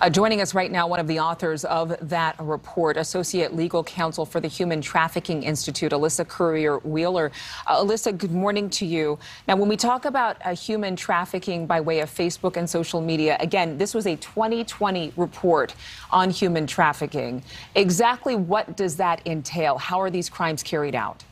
Joining us right now, one of the authors of that report, Associate Legal Counsel for the Human Trafficking Institute, Alyssa Currier-Wheeler. Alyssa, good morning to you. Now, when we talk about human trafficking by way of Facebook and social media, again, this was a 2020 report on human trafficking. Exactly what does that entail? How are these crimes carried out?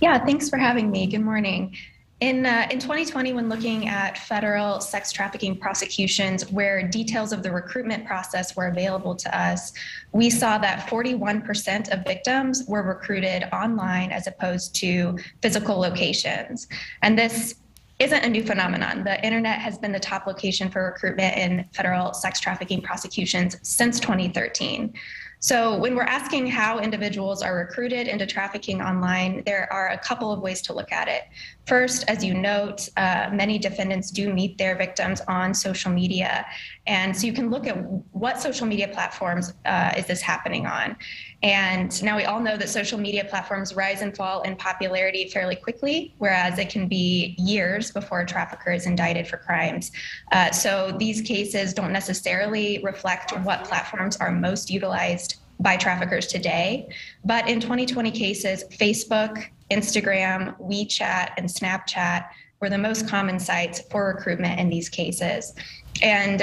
Yeah, thanks for having me. Good morning. In 2020, when looking at federal sex trafficking prosecutions where details of the recruitment process were available to us, we saw that 41% of victims were recruited online as opposed to physical locations. And this isn't a new phenomenon. The internet has been the top location for recruitment in federal sex trafficking prosecutions since 2013. So when we're asking how individuals are recruited into trafficking online, there are a couple of ways to look at it. First, as you note, many defendants do meet their victims on social media. And so you can look at what social media platforms is this happening on. And now we all know that social media platforms rise and fall in popularity fairly quickly, whereas it can be years before a trafficker is indicted for crimes. So these cases don't necessarily reflect what platforms are most utilized by traffickers today. But in 2020 cases, Facebook, Instagram, WeChat, and Snapchat were the most common sites for recruitment in these cases. And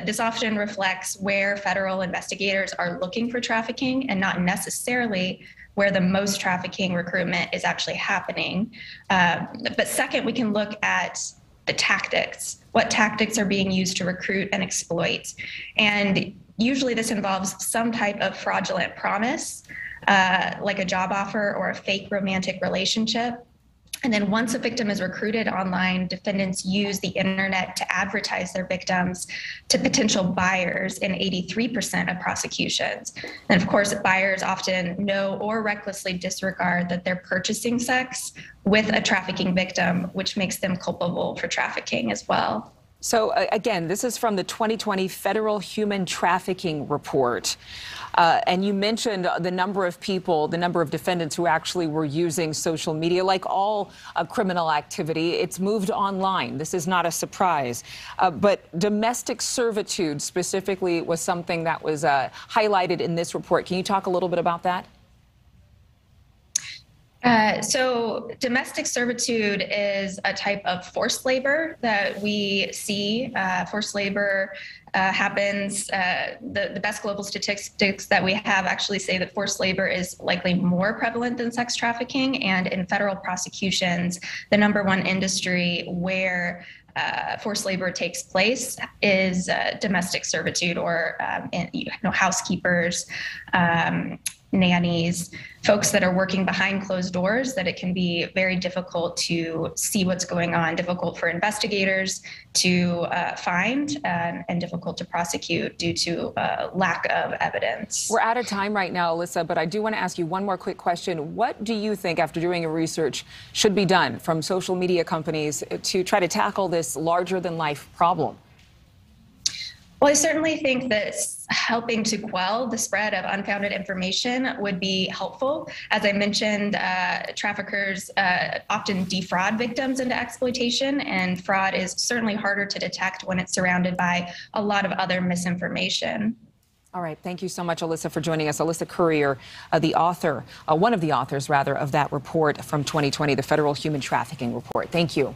this often reflects where federal investigators are looking for trafficking and not necessarily where the most trafficking recruitment is actually happening. But second, we can look at the tactics. What tactics are being used to recruit and exploit? And usually this involves some type of fraudulent promise, like a job offer or a fake romantic relationship. And then once a victim is recruited online, defendants use the internet to advertise their victims to potential buyers in 83% of prosecutions. And of course, buyers often know or recklessly disregard that they're purchasing sex with a trafficking victim, which makes them culpable for trafficking as well. So again, this is from the 2020 Federal Human Trafficking Report. And you mentioned the number of people, the number of defendants who actually were using social media. Like all criminal activity, it's moved online. This is not a surprise. But domestic servitude specifically was something that was highlighted in this report. Can you talk a little bit about that? So domestic servitude is a type of forced labor that we see. Forced labor happens, the best global statistics that we have actually say that forced labor is likely more prevalent than sex trafficking. And in federal prosecutions, the #1 industry where forced labor takes place is domestic servitude, or housekeepers, nannies, folks that are working behind closed doors, that it can be very difficult to see what's going on, difficult for investigators to find, and difficult to prosecute due to lack of evidence. We're out of time right now, Alyssa, but I do want to ask you one more quick question. What do you think, after doing your research, should be done from social media companies to try to tackle this larger-than-life problem? Well, I certainly think that helping to quell the spread of unfounded information would be helpful. As I mentioned, traffickers often defraud victims into exploitation, and fraud is certainly harder to detect when it's surrounded by a lot of other misinformation. All right. Thank you so much, Alyssa, for joining us. Alyssa Currier, the author, one of the authors, rather, of that report from 2020, the Federal Human Trafficking Report. Thank you.